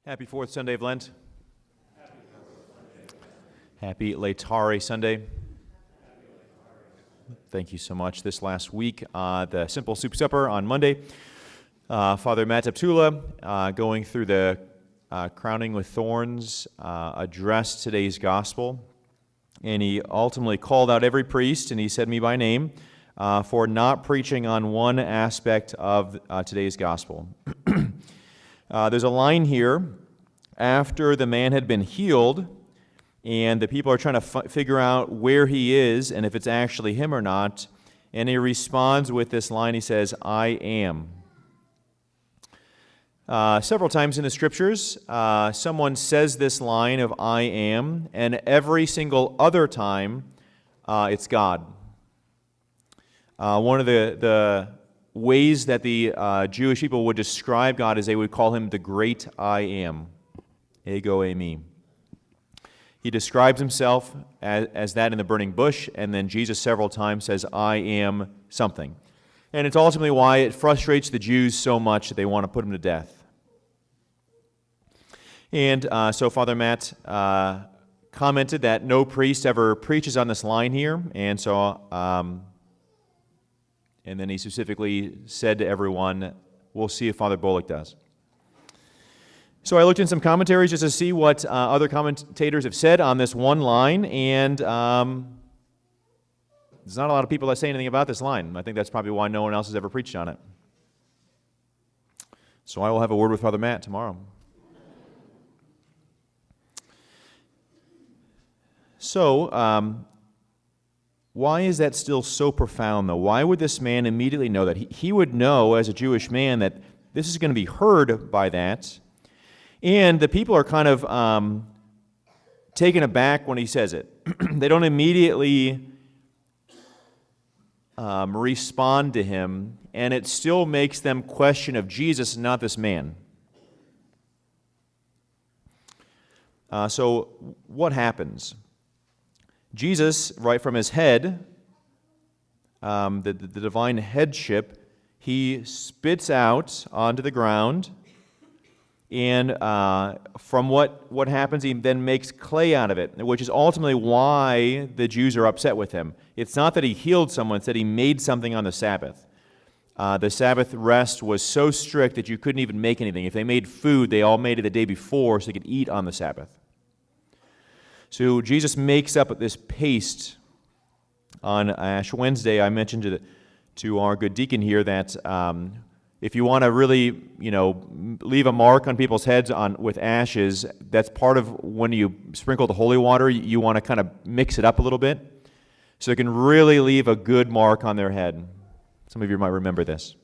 Happy fourth Sunday of Lent. Happy Laetare Sunday. Thank you so much. This last week, the Simple Soup Supper on Monday, Father Matt Deptula, going through the Crowning with Thorns, addressed today's gospel, and he ultimately called out every priest, and he said me by name, for not preaching on one aspect of today's gospel. There's a line here, after the man had been healed, and the people are trying to figure out where he is and if it's actually him or not, and he responds with this line. He says, "I am." Several times in the Scriptures, someone says this line of "I am," and every single other time, it's God. One of the ways that the Jewish people would describe God is they would call him the great I am, ego eimi. He describes himself as that in the burning bush, and then Jesus several times says, "I am something." And it's ultimately why it frustrates the Jews so much that they want to put him to death. And so Father Matt commented that no priest ever preaches on this line here, and so and then he specifically said to everyone, we'll see if Father Bullock does. So I looked in some commentaries just to see what other commentators have said on this one line, and there's not a lot of people that say anything about this line. I think that's probably why no one else has ever preached on it. So I will have a word with Father Matt tomorrow. So, why is that still so profound, though? Why would this man immediately know that? He would know, as a Jewish man, that this is going to be heard by that. And the people are kind of taken aback when he says it. They don't immediately respond to him, and it still makes them question of Jesus, not this man. So what happens? Jesus, right from his head, the divine headship, he spits out onto the ground, and from what happens, he then makes clay out of it, which is ultimately why the Jews are upset with him. It's not that he healed someone, it's that he made something on the Sabbath. The Sabbath rest was so strict that you couldn't even make anything. If they made food, they all made it the day before so they could eat on the Sabbath. So Jesus makes up this paste on Ash Wednesday. I mentioned to our good deacon here that if you want to really, leave a mark on people's heads with ashes, that's part of when you sprinkle the holy water. You want to kind of mix it up a little bit so it can really leave a good mark on their head. Some of you might remember this.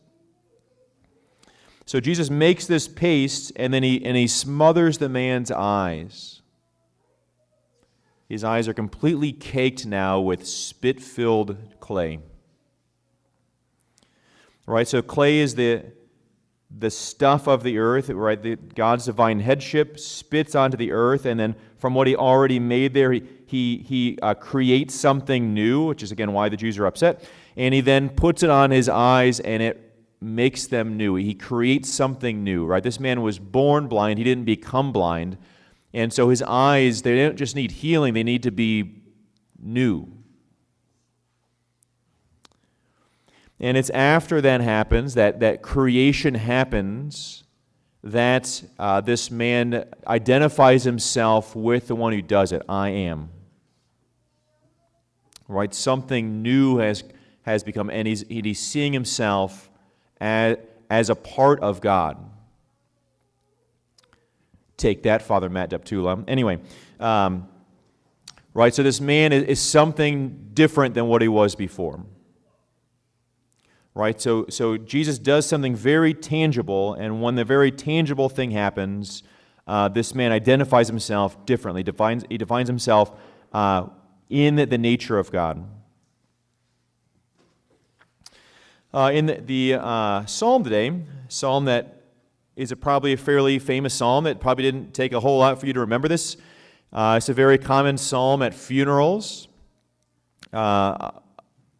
So Jesus makes this paste, and then he smothers the man's eyes. His eyes are completely caked now with spit-filled clay. Right, so clay is the stuff of the earth, right? God's divine headship spits onto the earth, and then from what he already made there, he creates something new, which is again why the Jews are upset, and he then puts it on his eyes, and it makes them new. He creates something new, right? This man was born blind; he didn't become blind. And so his eyes, they don't just need healing, they need to be new. And it's after that happens, that creation happens, that this man identifies himself with the one who does it. I am. Right? Something new has become, and he's seeing himself as a part of God. Take that, Father Matt Deptula. Anyway, right, so this man is something different than what he was before. Right, so Jesus does something very tangible, and when the very tangible thing happens, this man identifies himself differently. He defines himself in the nature of God. In the psalm today, psalm that is probably a fairly famous psalm. It probably didn't take a whole lot for you to remember this. It's a very common psalm at funerals.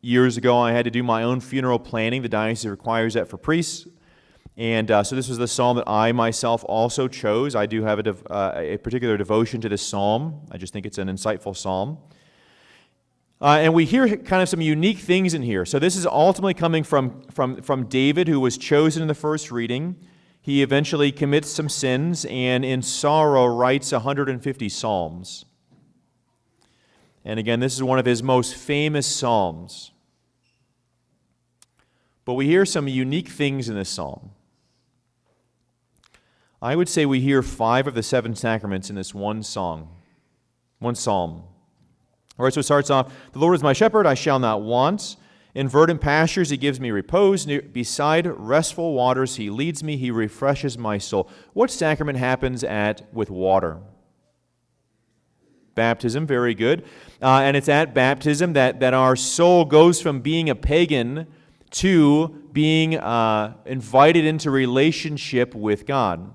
Years ago, I had to do my own funeral planning. The diocese requires that for priests. And so this was the psalm that I myself also chose. I do have a particular devotion to this psalm. I just think it's an insightful psalm. And we hear kind of some unique things in here. So this is ultimately coming from David, who was chosen in the first reading. He eventually commits some sins and in sorrow writes 150 psalms. And again, this is one of his most famous psalms. But we hear some unique things in this psalm. I would say we hear 5 of the 7 sacraments in this one psalm. All right, so it starts off, "The Lord is my shepherd, I shall not want. In verdant pastures he gives me repose. Beside restful waters he leads me, he refreshes my soul." What sacrament happens with water? Baptism, very good. And it's at baptism that our soul goes from being a pagan to being invited into relationship with God.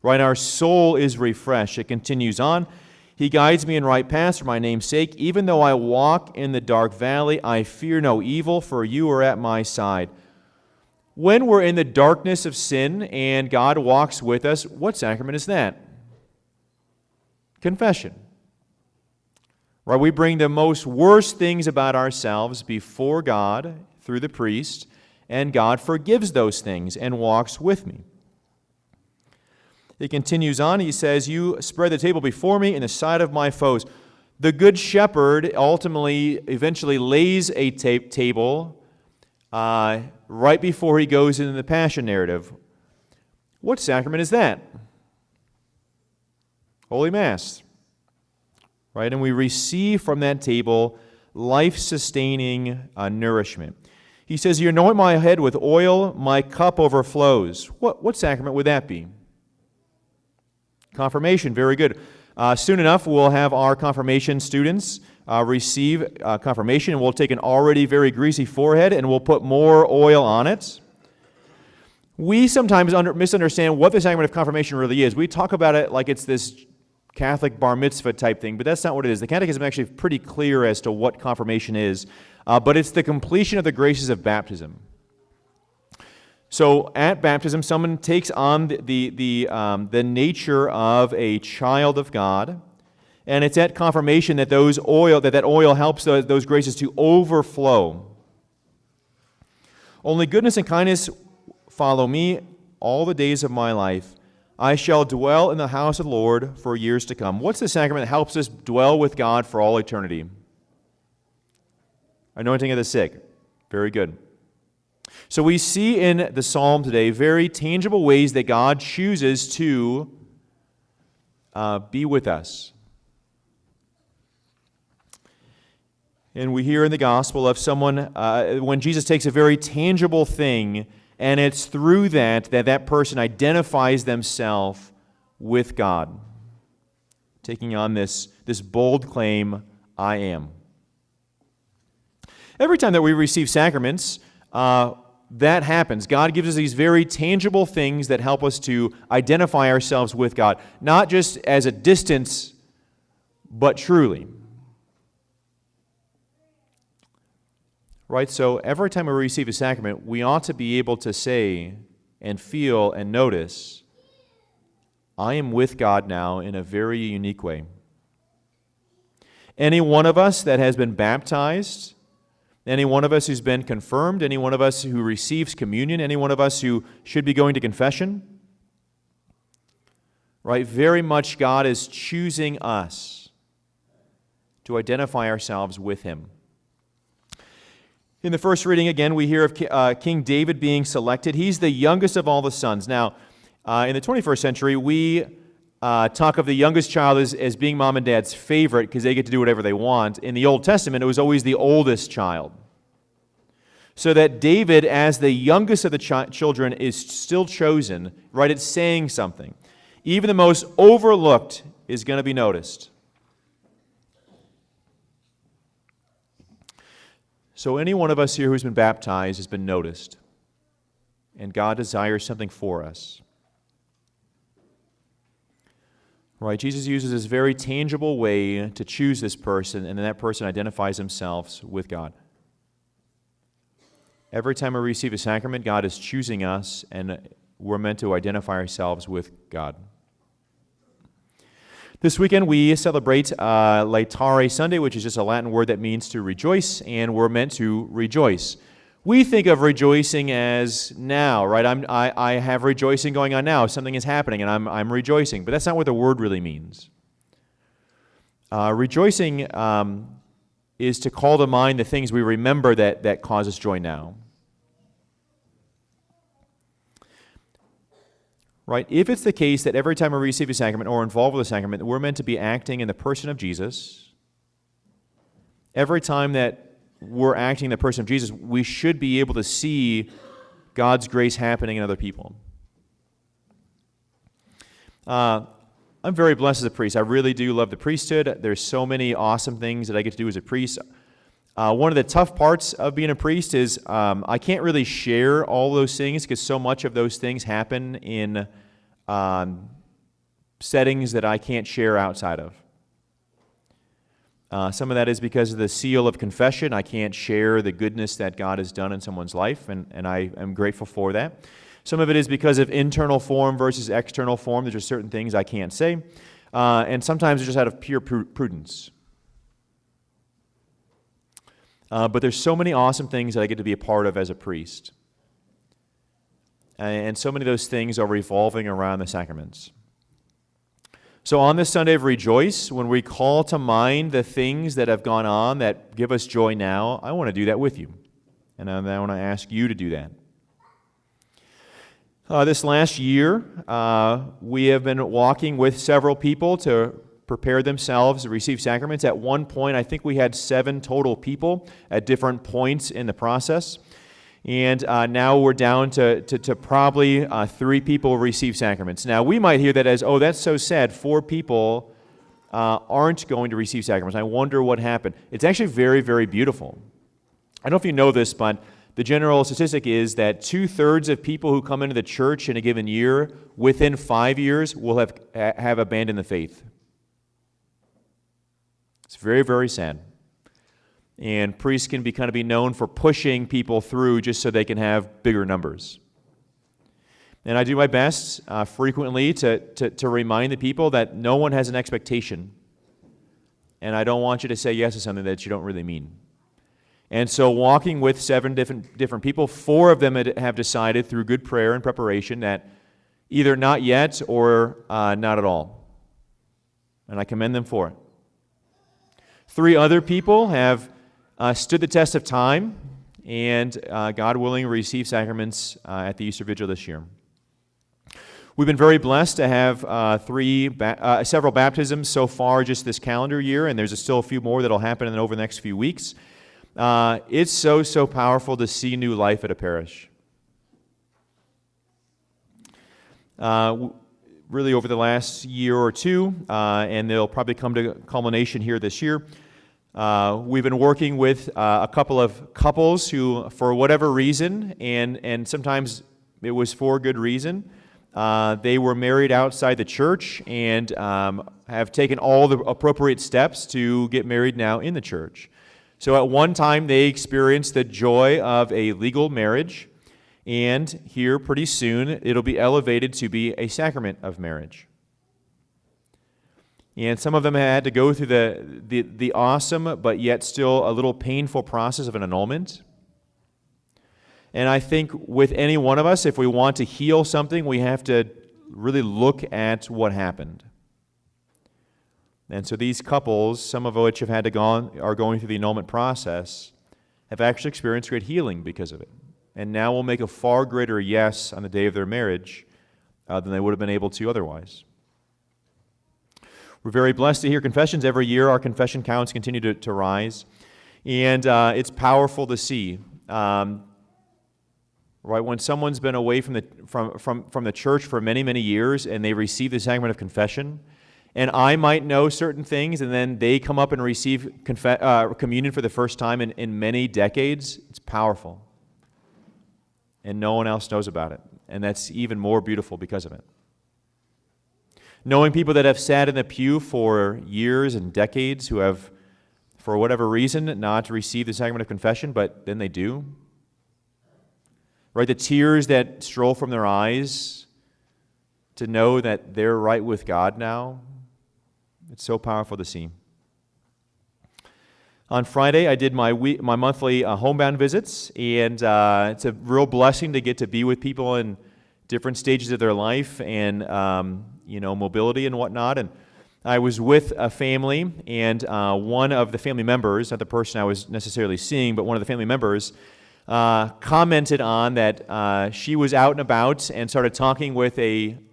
Right, our soul is refreshed. It continues on. "He guides me in right paths for my name's sake. Even though I walk in the dark valley, I fear no evil, for you are at my side." When we're in the darkness of sin and God walks with us, what sacrament is that? Confession. Right, we bring the most worst things about ourselves before God through the priest, and God forgives those things and walks with me. It continues on. He says, "You spread the table before me in the sight of my foes." The good shepherd eventually lays a table right before he goes into the Passion narrative. What sacrament is that? Holy Mass. Right? And we receive from that table life-sustaining nourishment. He says, "You anoint my head with oil, my cup overflows." What sacrament would that be? Confirmation, very good. Soon enough, we'll have our confirmation students receive confirmation, and we'll take an already very greasy forehead and we'll put more oil on it. We sometimes misunderstand what the sacrament of confirmation really is. We talk about it like it's this Catholic bar mitzvah type thing, but that's not what it is. The Catechism is actually pretty clear as to what confirmation is, but it's the completion of the graces of baptism. So at baptism, someone takes on the nature of a child of God, and it's at confirmation that that oil helps those graces to overflow. "Only goodness and kindness follow me all the days of my life. I shall dwell in the house of the Lord for years to come." What's the sacrament that helps us dwell with God for all eternity? Anointing of the sick. Very good. So we see in the psalm today very tangible ways that God chooses to be with us. And we hear in the gospel of someone, when Jesus takes a very tangible thing, and it's through that person identifies themselves with God, taking on this bold claim, "I am." Every time that we receive sacraments, that happens. God gives us these very tangible things that help us to identify ourselves with God, not just as a distance, but truly. Right? So every time we receive a sacrament, we ought to be able to say and feel and notice, "I am with God now in a very unique way." Any one of us that has been baptized, any one of us who's been confirmed, any one of us who receives communion, any one of us who should be going to confession, right? Very much God is choosing us to identify ourselves with Him. In the first reading, again, we hear of King David being selected. He's the youngest of all the sons. Now, in the 21st century, we talk of the youngest child as being mom and dad's favorite because they get to do whatever they want. In the Old Testament, it was always the oldest child. So that David, as the youngest of the children, is still chosen, right? It's saying something. Even the most overlooked is going to be noticed. So any one of us here who's been baptized has been noticed. And God desires something for us. Right? Jesus uses this very tangible way to choose this person, and then that person identifies themselves with God. Every time we receive a sacrament, God is choosing us, and we're meant to identify ourselves with God. This weekend, we celebrate Laetare Sunday, which is just a Latin word that means to rejoice, and we're meant to rejoice. We think of rejoicing as now, right? I have rejoicing going on now. Something is happening, and I'm rejoicing. But that's not what the word really means. Rejoicing is to call to mind the things we remember that cause us joy now. Right? If it's the case that every time we receive a sacrament or involved with a sacrament, we're meant to be acting in the person of Jesus, every time that we're acting in the person of Jesus, we should be able to see God's grace happening in other people. I'm very blessed as a priest. I really do love the priesthood. There's so many awesome things that I get to do as a priest. One of the tough parts of being a priest is I can't really share all those things because so much of those things happen in settings that I can't share outside of. Some of that is because of the seal of confession. I can't share the goodness that God has done in someone's life, and I am grateful for that. Some of it is because of internal form versus external form. There's just certain things I can't say. And sometimes it's just out of pure prudence. But there's so many awesome things that I get to be a part of as a priest. And so many of those things are revolving around the sacraments. So on this Sunday of Rejoice, when we call to mind the things that have gone on that give us joy now, I want to do that with you. And I want to ask you to do that. This last year, we have been walking with several people to prepare themselves to receive sacraments. At one point, I think we had 7 total people at different points in the process. And now we're down to probably 3 people receive sacraments. Now, we might hear that as, oh, that's so sad. 4 people aren't going to receive sacraments. I wonder what happened. It's actually very, very beautiful. I don't know if you know this, but the general statistic is that 2/3 of people who come into the church in a given year, within 5 years, will have abandoned the faith. It's very, very sad. And priests can be known for pushing people through just so they can have bigger numbers. And I do my best frequently to remind the people that no one has an expectation. And I don't want you to say yes to something that you don't really mean. And so walking with 7 different people, 4 of them have decided through good prayer and preparation that either not yet or not at all. And I commend them for it. 3 other people have stood the test of time and, God willing, receive sacraments at the Easter Vigil this year. We've been very blessed to have several baptisms so far just this calendar year, and there's still a few more that will happen over the next few weeks. It's so powerful to see new life at a parish. Really over the last year or two, and they'll probably come to culmination here this year. We've been working with a couple of couples who, for whatever reason, and sometimes it was for good reason, they were married outside the church and have taken all the appropriate steps to get married now in the church. So at one time they experienced the joy of a legal marriage, and here pretty soon it'll be elevated to be a sacrament of marriage. And some of them had to go through the awesome but yet still a little painful process of an annulment. And I think with any one of us, if we want to heal something, we have to really look at what happened. And so these couples, some of which are going through the annulment process, have actually experienced great healing because of it. And now will make a far greater yes on the day of their marriage than they would have been able to otherwise. We're very blessed to hear confessions. Every year our confession counts continue to rise. And it's powerful to see. Right, when someone's been away from the church for many, many years and they receive the sacrament of confession, and I might know certain things, and then they come up and receive communion for the first time in many decades, it's powerful. And no one else knows about it. And that's even more beautiful because of it. Knowing people that have sat in the pew for years and decades who have, for whatever reason, not received the sacrament of confession, but then they do. right? The tears that stroll from their eyes to know that they're right with God now. It's so powerful to see. On Friday, I did my monthly homebound visits, and it's a real blessing to get to be with people in different stages of their life and mobility and whatnot. And I was with a family, and one of the family members, not the person I was necessarily seeing, but one of the family members, commented on that she was out and about and started talking with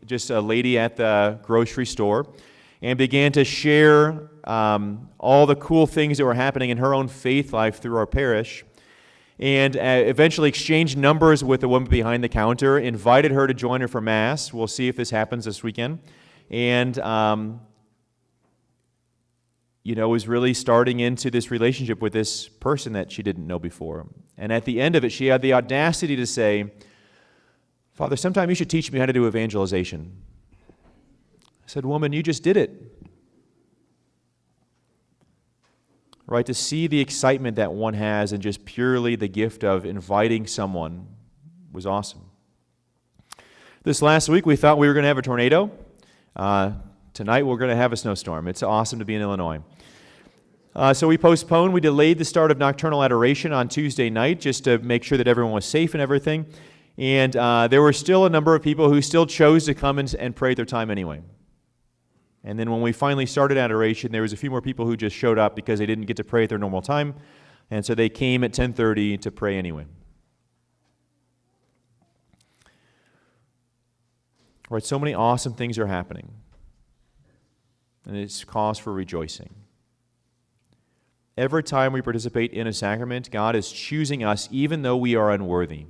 just a lady at the grocery store, and began to share all the cool things that were happening in her own faith life through our parish, and eventually exchanged numbers with the woman behind the counter, invited her to join her for Mass. We'll see if this happens this weekend. And, was really starting into this relationship with this person that she didn't know before. And at the end of it, she had the audacity to say, "Father, sometime you should teach me how to do evangelization." I said, "Woman, you just did it." Right, to see the excitement that one has and just purely the gift of inviting someone was awesome. This last week, we thought we were going to have a tornado. Tonight, we're going to have a snowstorm. It's awesome to be in Illinois. So we delayed the start of nocturnal adoration on Tuesday night just to make sure that everyone was safe and everything. And there were still a number of people who still chose to come and pray at their time anyway. And then when we finally started adoration, there was a few more people who just showed up because they didn't get to pray at their normal time, and so they came at 10:30 to pray anyway. Right, so many awesome things are happening, and it's cause for rejoicing. Every time we participate in a sacrament, God is choosing us even though we are unworthy.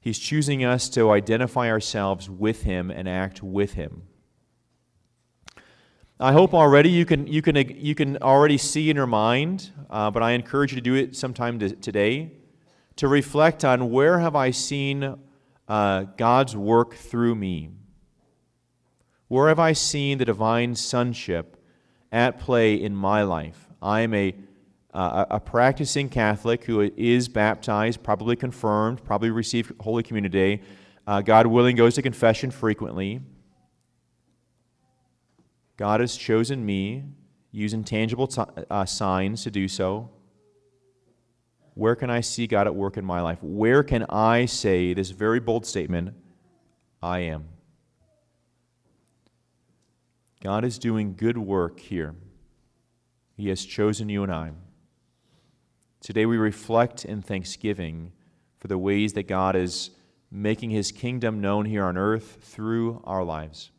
He's choosing us to identify ourselves with Him and act with Him. I hope already you can already see in your mind, but I encourage you to do it sometime today, to reflect on where have I seen God's work through me? Where have I seen the divine sonship at play in my life? I am a practicing Catholic who is baptized, probably confirmed, probably received Holy Communion today. God willing, goes to confession frequently. God has chosen me, using tangible signs to do so. Where can I see God at work in my life? Where can I say this very bold statement, I am? God is doing good work here. He has chosen you and I. Today we reflect in thanksgiving for the ways that God is making His kingdom known here on earth through our lives.